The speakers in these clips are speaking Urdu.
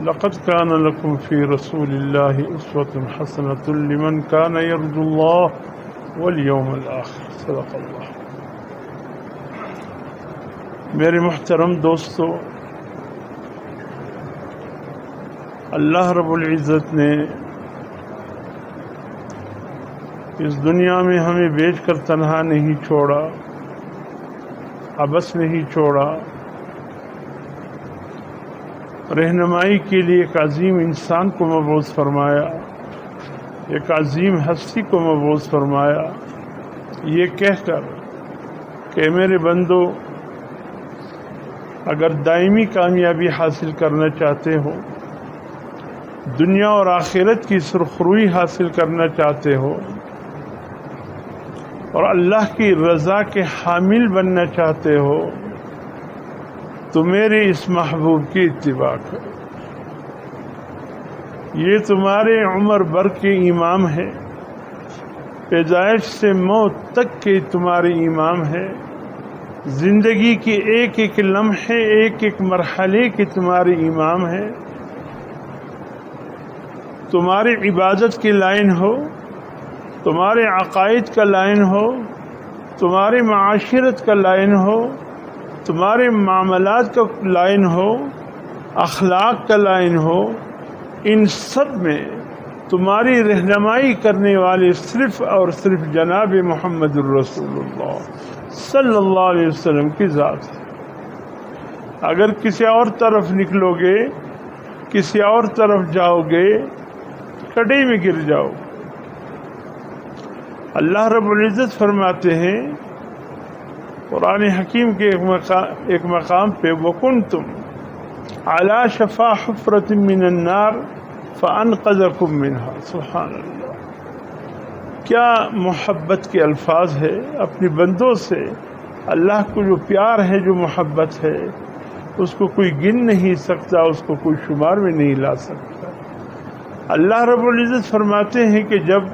لقد كان لكم في رسول الله أسوة حسنة لمن كان يرجو الله واليوم الآخر. صدق اللہ. میرے محترم دوستو، اللہ رب العزت نے اس دنیا میں ہمیں بیچ کر تنہا نہیں چھوڑا، ابس نہیں چھوڑا. رہنمائی کے لیے ایک عظیم انسان کو مبعوث فرمایا، ایک عظیم ہستی کو مبعوث فرمایا، یہ کہہ کر کہ میرے بندو، اگر دائمی کامیابی حاصل کرنا چاہتے ہو، دنیا اور آخرت کی سرخروئی حاصل کرنا چاہتے ہو، اور اللہ کی رضا کے حامل بننا چاہتے ہو، تو میرے اس محبوب کی اتباع کرو. یہ تمہارے عمر بھر کے امام ہے، پیدائش سے موت تک کے تمہارے امام ہے، زندگی کے ایک ایک لمحے، ایک ایک مرحلے کے تمہارے امام ہے. تمہاری عبادت کی لائن ہو، تمہارے عقائد کا لائن ہو، تمہاری معاشرت کا لائن ہو، تمہارے معاملات کا لائن ہو، اخلاق کا لائن ہو، ان سب میں تمہاری رہنمائی کرنے والے صرف اور صرف جناب محمد الرسول اللہ صلی اللہ علیہ وسلم کی ذات ہے. اگر کسی اور طرف نکلو گے، کسی اور طرف جاؤ گے، کڑے میں گر جاؤ. اللہ رب العزت فرماتے ہیں قرآن حکیم کے ایک مقام پہ، وَكُنْتُمْ عَلَى شَفَا حُفْرَةٍ مِّنَ النَّارِ فَأَنْقَذَكُم مِّنْهَا. سبحان اللہ، کیا محبت کے الفاظ ہے اپنی بندوں سے. اللہ کو جو پیار ہے، جو محبت ہے، اس کو کوئی گن نہیں سکتا، اس کو کوئی شمار میں نہیں لا سکتا. اللہ رب العزت فرماتے ہیں کہ جب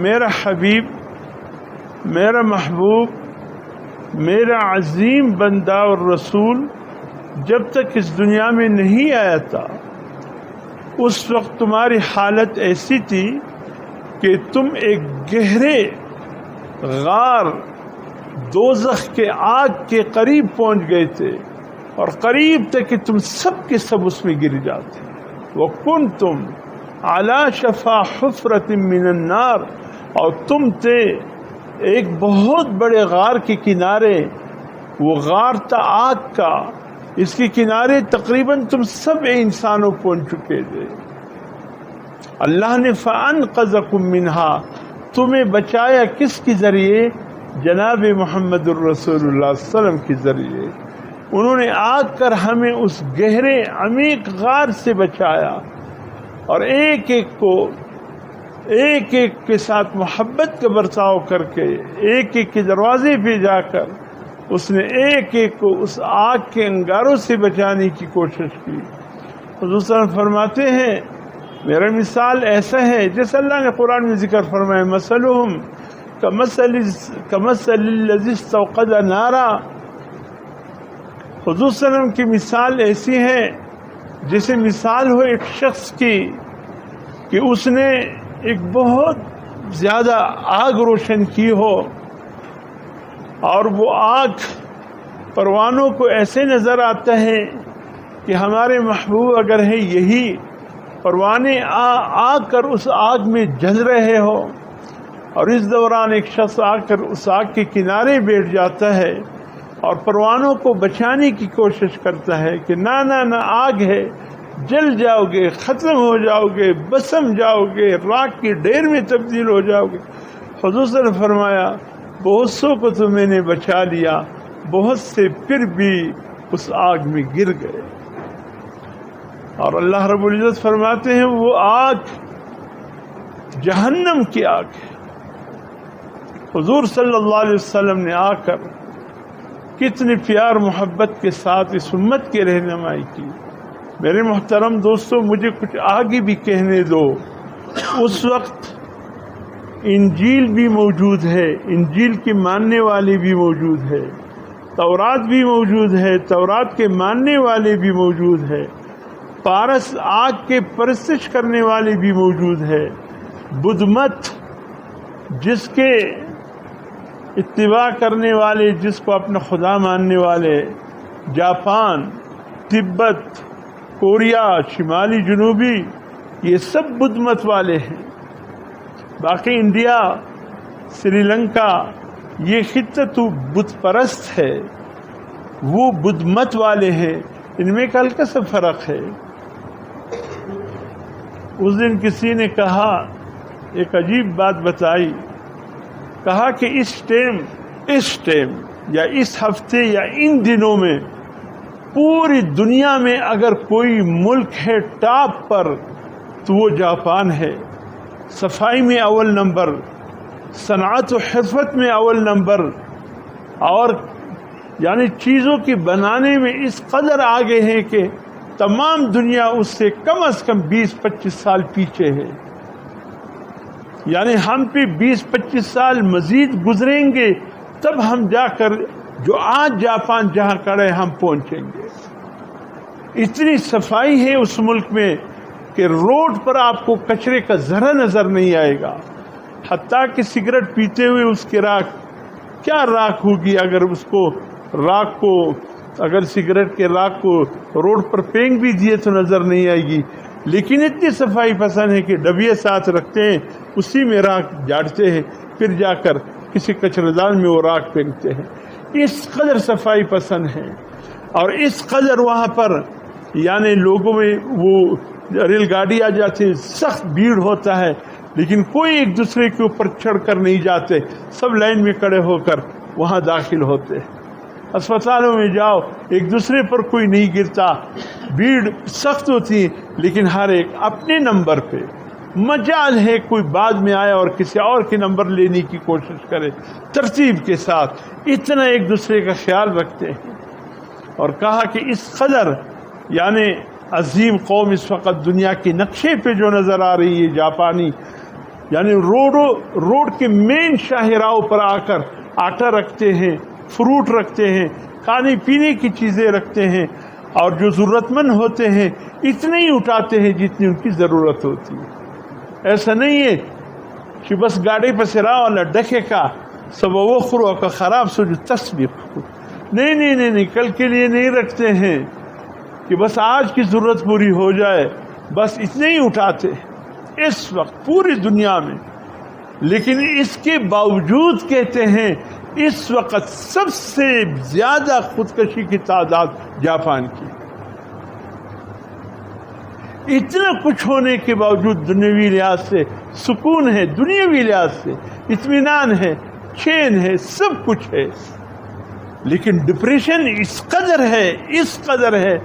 میرا حبیب، میرا محبوب، میرا عظیم بندہ اور رسول جب تک اس دنیا میں نہیں آیا تھا، اس وقت تمہاری حالت ایسی تھی کہ تم ایک گہرے غار دوزخ کے آگ کے قریب پہنچ گئے تھے، اور قریب تک کہ تم سب کے سب اس میں گر جاتے. وَكُنْتُمْ عَلَى شَفَا حُفْرَةٍ مِّنَ النَّارِ، اور تم تھے ایک بہت بڑے غار کے کنارے. وہ غار تھا آگ کا، اس کے کنارے تقریباً تم سب انسانوں پہنچ چکے تھے. اللہ نے فَأَنْقَذَكُم مِّنْهَا، تمہیں بچایا کس کے ذریعے؟ جناب محمد الرسول اللہ صلی اللہ علیہ وسلم کے ذریعے. انہوں نے آ کر ہمیں اس گہرے عمیق غار سے بچایا، اور ایک ایک کے ساتھ محبت کا برتاؤ کر کے، ایک ایک کے دروازے پہ جا کر اس نے ایک ایک کو اس آگ کے انگاروں سے بچانے کی کوشش کی. حضور صلی اللہ علیہ وسلم فرماتے ہیں میرا مثال ایسا ہے جیسے اللہ نے قرآن میں ذکر فرمایا، مثلہم کمثل الذی استوقد نارا. حضور صلی اللہ علیہ وسلم کی مثال ایسی ہے جیسے مثال ہو ایک شخص کی کہ اس نے ایک بہت زیادہ آگ روشن کی ہو، اور وہ آگ پروانوں کو ایسے نظر آتا ہے کہ ہمارے محبوب اگر ہے یہی پروانے آ کر اس آگ میں جل رہے ہو، اور اس دوران ایک شخص آ کر اس آگ کے کنارے بیٹھ جاتا ہے اور پروانوں کو بچانے کی کوشش کرتا ہے کہ نہ آگ ہے، جل جاؤ گے، ختم ہو جاؤ گے، بسم جاؤ گے، راکھ کی ڈھیر میں تبدیل ہو جاؤ گے. حضور صلی اللہ علیہ وسلم نے فرمایا بہت سو کو تو میں نے بچا لیا، بہت سے پھر بھی اس آگ میں گر گئے. اور اللہ رب العزت فرماتے ہیں وہ آگ جہنم کی آگ ہے. حضور صلی اللہ علیہ وسلم نے آ کر کتنے پیار محبت کے ساتھ اس امت کی رہنمائی کی. میرے محترم دوستو، مجھے کچھ آگے بھی کہنے دو. اس وقت انجیل بھی موجود ہے، انجیل کے ماننے والے بھی موجود ہے، تورات بھی موجود ہے، تورات کے ماننے والے بھی موجود ہے. پارس آگ کے پرستش کرنے والے بھی موجود ہے. بدھ مت جس کے اتباع کرنے والے، جس کو اپنا خدا ماننے والے، جاپان، تبت، کوریا، شمالی جنوبی، یہ سب بدھ مت والے ہیں. باقی انڈیا، سری لنکا، یہ خطہ تو بت پرست ہے، وہ بدھ مت والے ہیں. ان میں ہلکا سا فرق ہے. اس دن کسی نے کہا، ایک عجیب بات بتائی، کہا کہ اس ٹائم یا اس ہفتے یا ان دنوں میں پوری دنیا میں اگر کوئی ملک ہے ٹاپ پر تو وہ جاپان ہے. صفائی میں اول نمبر، صنعت و حرفت میں اول نمبر، اور یعنی چیزوں کی بنانے میں اس قدر آگے ہیں کہ تمام دنیا اس سے کم از کم 20-25 سال پیچھے ہے. یعنی ہم پہ 20-25 سال مزید گزریں گے تب ہم جا کر جو آج جاپان جہاں کھڑے ہم پہنچیں گے. اتنی صفائی ہے اس ملک میں کہ روڈ پر آپ کو کچرے کا ذرہ نظر نہیں آئے گا. حتیٰ کہ سگریٹ پیتے ہوئے اس کی راکھ، کیا راکھ ہوگی اگر اس کو راکھ کو، اگر سگریٹ کے راکھ کو روڈ پر پھینک بھی دیے تو نظر نہیں آئے گی. لیکن اتنی صفائی پسند ہے کہ ڈبے ساتھ رکھتے ہیں، اسی میں راکھ جاڑتے ہیں، پھر جا کر کسی کچرے دان میں وہ راکھ پھینکتے ہیں. اس قدر صفائی پسند ہے. اور اس قدر وہاں پر یعنی لوگوں میں وہ ریل گاڑی آ جاتی ہے، سخت بھیڑ ہوتا ہے، لیکن کوئی ایک دوسرے کے اوپر چڑھ کر نہیں جاتے، سب لائن میں کھڑے ہو کر وہاں داخل ہوتے. اسپتالوں میں جاؤ، ایک دوسرے پر کوئی نہیں گرتا، بھیڑ سخت ہوتی ہے، لیکن ہر ایک اپنے نمبر پہ. مجال ہے کوئی بعد میں آیا اور کسی اور کے نمبر لینے کی کوشش کرے، ترتیب کے ساتھ اتنا ایک دوسرے کا خیال رکھتے ہیں. اور کہا کہ اس قدر یعنی عظیم قوم اس وقت دنیا کے نقشے پہ جو نظر آ رہی ہے جاپانی، یعنی روڈ کے مین شاہراہوں پر آ کر آٹا رکھتے ہیں، فروٹ رکھتے ہیں، کھانے پینے کی چیزیں رکھتے ہیں، اور جو ضرورت مند ہوتے ہیں اتنے ہی اٹھاتے ہیں جتنی ان کی ضرورت ہوتی ہے. ایسا نہیں ہے کہ بس گاڑی پر سے راہ والا ڈکے کا سب وہ خرو کا خراب سو جو تصویر، نہیں، کل کے لیے نہیں رکھتے ہیں کہ بس آج کی ضرورت پوری ہو جائے، بس اتنے ہی اٹھاتے اس وقت پوری دنیا میں. لیکن اس کے باوجود کہتے ہیں اس وقت سب سے زیادہ خودکشی کی تعداد جاپان کی. اتنا کچھ ہونے کے باوجود دنیاوی لحاظ سے سکون ہے، دنیاوی لحاظ سے اطمینان ہے، چین ہے، سب کچھ ہے، لیکن ڈپریشن اس قدر ہے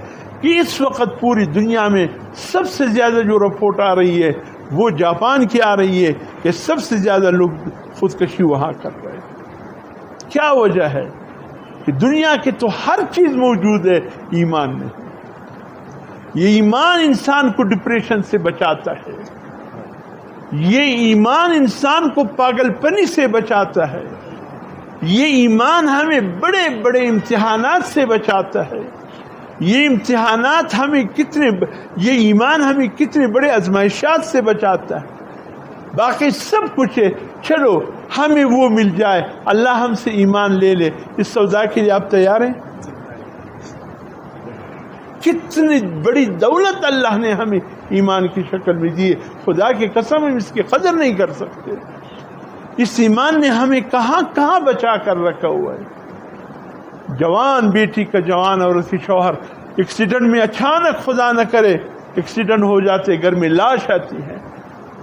کہ اس وقت پوری دنیا میں سب سے زیادہ جو رپورٹ آ رہی ہے وہ جاپان کی آ رہی ہے کہ سب سے زیادہ لوگ خودکشی وہاں کر رہے ہیں. کیا وجہ ہے؟ کہ دنیا کے تو ہر چیز موجود ہے، ایمان نہیں. یہ ایمان انسان کو ڈپریشن سے بچاتا ہے، یہ ایمان انسان کو پاگل پنی سے بچاتا ہے، یہ ایمان ہمیں بڑے بڑے امتحانات سے بچاتا ہے. یہ امتحانات یہ ایمان ہمیں کتنے بڑے آزمائشات سے بچاتا ہے. باقی سب کچھ ہے، چلو ہمیں وہ مل جائے، اللہ ہم سے ایمان لے لے. اس سودا کے لیے آپ تیار ہیں؟ کتنی بڑی دولت اللہ نے ہمیں ایمان کی شکل میں دی ہے، خدا کی قسم ہم اس کی قدر نہیں کر سکتے. اس ایمان نے ہمیں کہاں کہاں بچا کر رکھا ہوا ہے. جوان بیٹی کا جوان عورت کی شوہر ایکسیڈنٹ میں اچانک خدا نہ کرے ایکسیڈنٹ ہو جاتے، گھر میں لاش آتی ہے،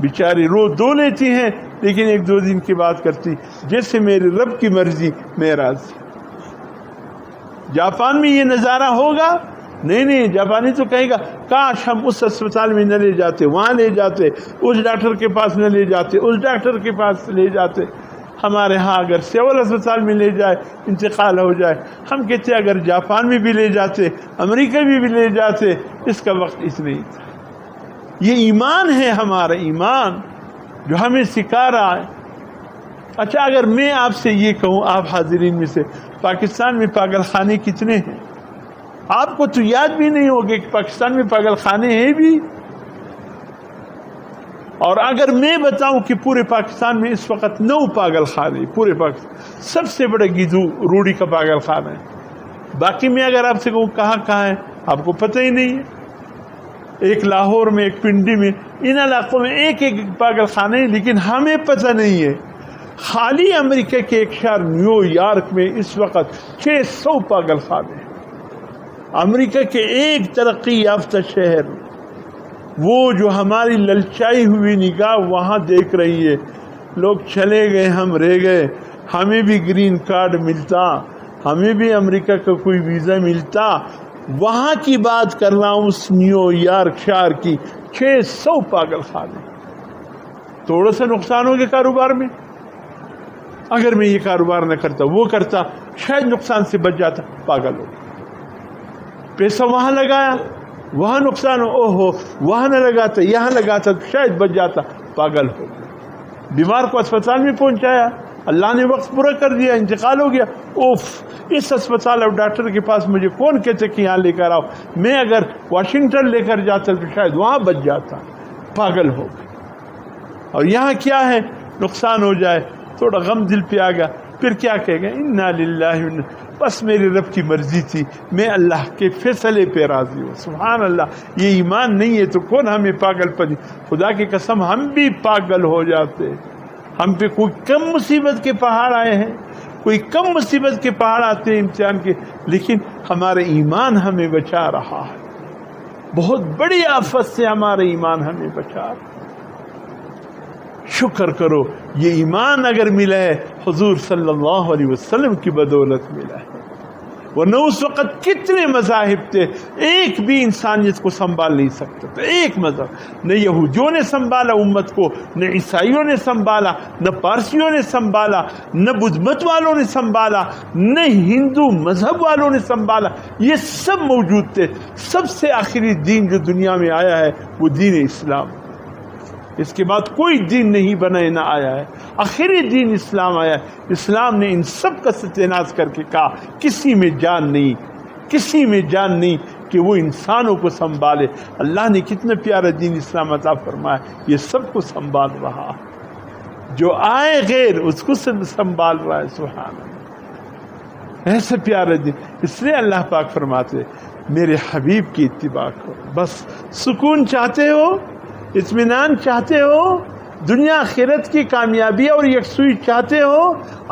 بیچاری رو دو لیتی ہیں، لیکن 1-2 دن کی بات کرتی جیسے میرے رب کی مرضی میں راضی. جاپان میں یہ نظارہ ہوگا؟ نہیں، جاپانی تو کہے گا کاش ہم اس اسپتال میں نہ لے جاتے، وہاں لے جاتے، اس ڈاکٹر کے پاس نہ لے جاتے، اس ڈاکٹر کے پاس لے جاتے. ہمارے ہاں اگر سول اسپتال میں لے جائے، انتقال ہو جائے، ہم کہتے اگر جاپان میں بھی لے جاتے، امریکہ میں بھی لے جاتے، اس کا وقت اس نہیں تھا. یہ ایمان ہے ہمارا، ایمان جو ہمیں سکھا رہا ہے. اچھا اگر میں آپ سے یہ کہوں، آپ حاضرین میں سے پاکستان میں پاگل خانے کتنے ہیں؟ آپ کو تو یاد بھی نہیں ہوگا کہ پاکستان میں پاگل خانے ہیں بھی. اور اگر میں بتاؤں کہ پورے پاکستان میں اس وقت 9 پاگل خانے, پورے پاکستان سب سے بڑا گیدو روڑی کا پاگل خانہ ہے. باقی میں اگر آپ سے کہوں کہاں ہے, آپ کو پتہ ہی نہیں ہے. ایک لاہور میں, ایک پنڈی میں, ان علاقوں میں ایک پاگل خانے ہیں, لیکن ہمیں پتہ نہیں ہے. خالی امریکہ کے ایک شہر نیو یارک میں اس وقت 600 پاگل خانے ہیں. امریکہ کے ایک ترقی یافتہ شہر, وہ جو ہماری للچائی ہوئی نگاہ وہاں دیکھ رہی ہے, لوگ چلے گئے ہم رہ گئے, ہمیں بھی گرین کارڈ ملتا, ہمیں بھی امریکہ کا کوئی ویزا ملتا, وہاں کی بات کر رہا ہوں, اس نیو یارک شہر کی 600 پاگل خانے. تھوڑا سا نقصان ہو گیا کاروبار میں, اگر میں یہ کاروبار نہ کرتا وہ کرتا شاید نقصان سے بچ جاتا, پاگل ہو. پیسہ وہاں لگایا, وہاں نقصان ہو, وہاں نہ لگاتا یہاں لگاتا شاید بچ جاتا, پاگل ہو. بیمار کو اسپتال میں پہنچایا, اللہ نے وقت پورا کر دیا, انتقال ہو گیا, اوف اس اسپتال اور ڈاکٹر کے پاس مجھے کون کہتے کہ یہاں لے کر آؤ, میں اگر واشنگٹن لے کر جاتا تو شاید وہاں بچ جاتا, پاگل ہو گیا. اور یہاں کیا ہے, نقصان ہو جائے, تھوڑا غم دل پہ آ گیا, پھر کیا کہے گا, انا للہ, بس میری رب کی مرضی تھی, میں اللہ کے فیصلے پہ راضی ہوں. سبحان اللہ. یہ ایمان نہیں ہے تو کون ہمیں پاگل پن, خدا کی قسم ہم بھی پاگل ہو جاتے. ہم پہ کوئی کم مصیبت کے پہاڑ آئے ہیں, کوئی کم مصیبت کے پہاڑ آتے ہیں امتحان کے, لیکن ہمارا ایمان ہمیں بچا رہا ہے. بہت بڑی آفت سے ہمارا ایمان ہمیں بچا رہا ہے. شکر کرو, یہ ایمان اگر ملا ہے حضور صلی اللہ علیہ وسلم کی بدولت ملا ہے, ورنہ اس وقت کتنے مذاہب تھے, ایک بھی انسانیت کو سنبھال نہیں سکتا تھا. ایک مذہب نہ یہودیوں نے سنبھالا امت کو, نہ عیسائیوں نے سنبھالا, نہ پارسیوں نے سنبھالا, نہ بدھ مت والوں نے سنبھالا, نہ ہندو مذہب والوں نے سنبھالا. یہ سب موجود تھے. سب سے آخری دین جو دنیا میں آیا ہے وہ دین اسلام. اس کے بعد کوئی دین نہیں بنا نہ آیا ہے, آخری دین اسلام آیا ہے. اسلام نے ان سب کا ستیاناز کر کے کہا کسی میں جان نہیں, کسی میں جان نہیں کہ وہ انسانوں کو سنبھالے. اللہ نے کتنا پیارا دین اسلام عطا فرمایا, یہ سب کو سنبھال رہا, جو آئے غیر اس کو سنبھال رہا ہے. سبحان اللہ, ایسا پیارا دین. اس لیے اللہ پاک فرماتے میرے حبیب کی اتباع کرو. بس سکون چاہتے ہو, اطمینان چاہتے ہو, دنیا آخرت کی کامیابی اور یکسوئی چاہتے ہو,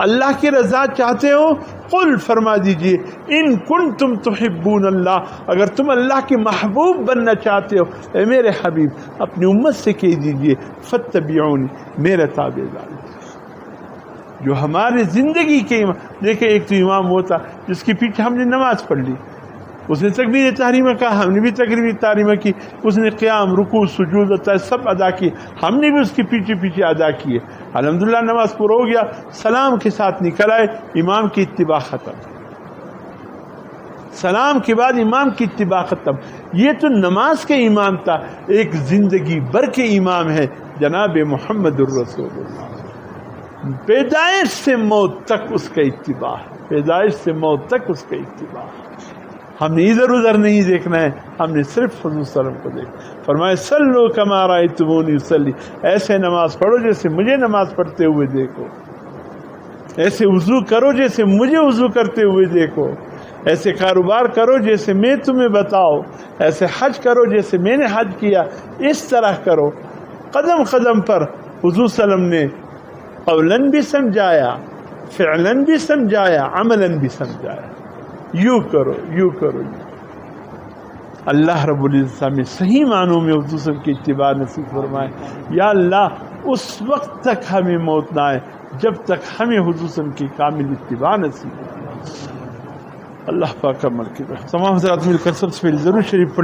اللہ کی رضا چاہتے ہو, قل فرما دیجئے ان کنتم تحبون اللہ, اگر تم اللہ کے محبوب بننا چاہتے ہو اے میرے حبیب اپنی امت سے کہہ دیجئے فاتبعونی, میرا تابعدار. جو ہمارے زندگی کے دیکھیں, ایک تو امام ہوتا جس کے پیچھے ہم نے نماز پڑھ لی, اس نے تکبیر تحریمہ کہا, ہم نے بھی تکبیر تحریمہ کی, اس نے قیام رکوع سجود سب ادا کیے, ہم نے بھی اس کے پیچھے پیچھے ادا کیے. الحمدللہ نماز پورا ہو گیا, سلام کے ساتھ نکل آئے, امام کی اتباع ختم. سلام کے بعد امام کی اتباع ختم. یہ تو نماز کے امام تھا, ایک زندگی بھر کے امام ہے جناب محمد الرسول اللہ. پیدائش سے موت تک اس کا اتباع, پیدائش سے موت تک اس کا اتباع. ہم نے ادھر ادھر نہیں دیکھنا ہے, ہم نے صرف حضور صلی اللہ علیہ وسلم کو دیکھنا. فرمائے صلو کما رأیتمونی اصلی, ایسے نماز پڑھو جیسے مجھے نماز پڑھتے ہوئے دیکھو, ایسے وضو کرو جیسے مجھے وضو کرتے ہوئے دیکھو, ایسے کاروبار کرو جیسے میں تمہیں بتاؤ, ایسے حج کرو جیسے میں نے حج کیا, اس طرح کرو. قدم قدم پر حضور صلی اللہ علیہ وسلم نے قولاً بھی سمجھایا, فعلاً بھی سمجھایا, عملاً بھی سمجھایا. یوں کرو, یوں کرو. اللہ رب العزت میں صحیح معنوں میں حضور صلی اللہ علیہ وسلم کی اتباع نصیب فرمائے. یا اللہ اس وقت تک ہمیں موت نہ آئے جب تک ہمیں حضور صلی اللہ علیہ وسلم کی کامل اتباع نصیب. اللہ پاک عمل کے تمام حضرات مل کر سب سے پہلے ضرور شریف پڑھ